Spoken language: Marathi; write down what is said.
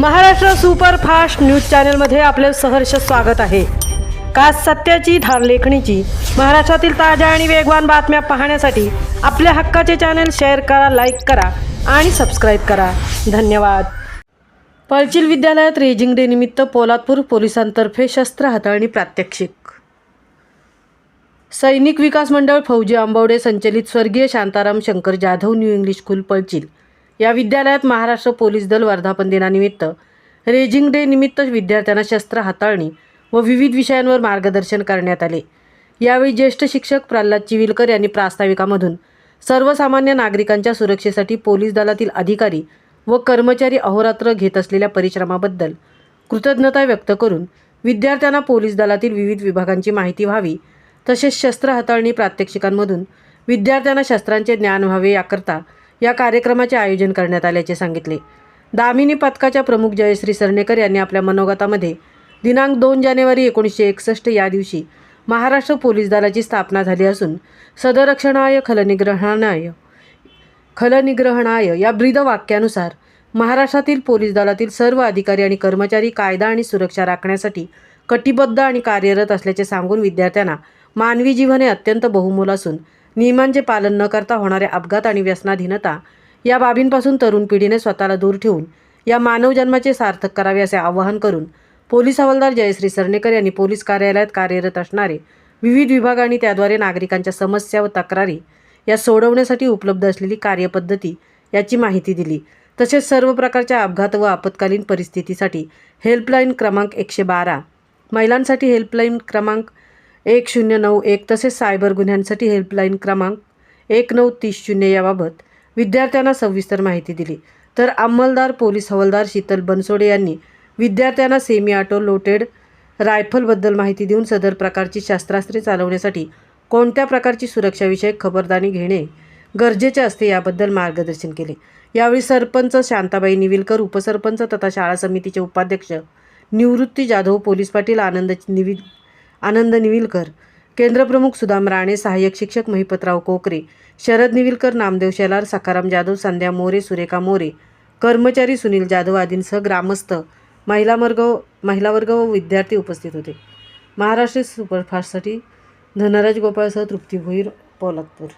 महाराष्ट्र सुपरफास्ट न्यूज चॅनलमध्ये आपले सहर्ष स्वागत आहे। का सत्याची धार लेखणीची महाराष्ट्रातील ताज्या आणि वेगवान बातम्या पाहण्यासाठी आपल्या हक्काचे चॅनल शेअर करा, लाईक करा आणि सबस्क्राईब करा। धन्यवाद। पळचिल विद्यालयात रेजिंग डे निमित्त पोलादपूर पोलिसांतर्फे शस्त्र हाताळणी प्रात्यक्षिक। सैनिक विकास मंडळ फौजी आंबवडे संचलित स्वर्गीय Shantaram Shankar Jadhav new English school Palchil या विद्यालयात महाराष्ट्र पोलीस दल वर्धापन दिनानिमित्त रेजिंग डे निमित्त विद्यार्थ्यांना शस्त्र हाताळणी व विविध विषयांवर मार्गदर्शन करण्यात आले। यावेळी ज्येष्ठ शिक्षक प्रल्हाद चिविलकर यांनी प्रास्ताविकामधून सर्वसामान्य नागरिकांच्या सुरक्षेसाठी पोलीस दलातील अधिकारी व कर्मचारी अहोरात्र घेत असलेल्या परिश्रमाबद्दल कृतज्ञता व्यक्त करून विद्यार्थ्यांना पोलीस दलातील विविध विभागांची माहिती व्हावी तसेच शस्त्र हाताळणी प्रात्यक्षिकांमधून विद्यार्थ्यांना शस्त्रांचे ज्ञान व्हावे याकरता या कार्यक्रमाचे आयोजन करण्यात आल्याचे सांगितले। दामिनी पथकाच्या प्रमुख जयश्री सरनेकर यांनी आपल्या मनोगतामध्ये दिनांक 2 जानेवारी 1961 या दिवशी महाराष्ट्र पोलीस दलाची स्थापना झाली असून सदरक्षणाय खलनिग्रहणाय या ब्रीद वाक्यानुसार महाराष्ट्रातील पोलीस दलातील सर्व अधिकारी आणि कर्मचारी कायदा आणि सुरक्षा राखण्यासाठी कटिबद्ध आणि कार्यरत असल्याचे सांगून विद्यार्थ्यांना मानवी जीवन हे अत्यंत बहुमोल असून नियमांचे पालन न करता होणारे अपघात आणि व्यसनाधीनता या बाबींपासून तरुण पिढीने स्वतःला दूर ठेवून या मानव जन्माचे सार्थक करावे असे आवाहन करून पोलीस हवालदार जयश्री सरनेकर यांनी पोलीस कार्यालयात कार्यरत असणारे विविध विभाग आणि त्याद्वारे नागरिकांच्या समस्या व तक्रारी या सोडवण्यासाठी उपलब्ध असलेली कार्यपद्धती याची माहिती दिली। तसेच सर्व प्रकारच्या अपघात व आपत्कालीन परिस्थितीसाठी हेल्पलाईन क्रमांक 112, महिलांसाठी हेल्पलाईन क्रमांक 1091 तसेच सायबर गुन्ह्यांसाठी हेल्पलाईन क्रमांक 1930 याबाबत विद्यार्थ्यांना सविस्तर माहिती दिली। तर अंमलदार पोलीस हवालदार शीतल बनसोडे यांनी विद्यार्थ्यांना सेमी ऑटो लोडेड रायफलबद्दल माहिती देऊन सदर प्रकारची शस्त्रास्त्रे चालवण्यासाठी कोणत्या प्रकारची सुरक्षाविषयक खबरदारी घेणे गरजेचे असते याबद्दल मार्गदर्शन केले। यावेळी सरपंच शांताबाई निविलकर, उपसरपंच तथा शाळा समितीचे उपाध्यक्ष निवृत्ती जाधव, पोलीस पाटील आनंद निविलकर, केंद्रप्रमुख सुदाम राणे, सहाय्यक शिक्षक महिपतराव कोकरे, शरद निविलकर, नामदेव शेलार, सखाराम जाधव, संध्या मोरे, सुरेखा मोरे, कर्मचारी सुनील जाधव आदींसह ग्रामस्थ, महिला वर्ग व विद्यार्थी उपस्थित होते। महाराष्ट्र सुपरफास्टसाठी धनराज गोपाळसह तृप्ती भोईर, पोलादपूर।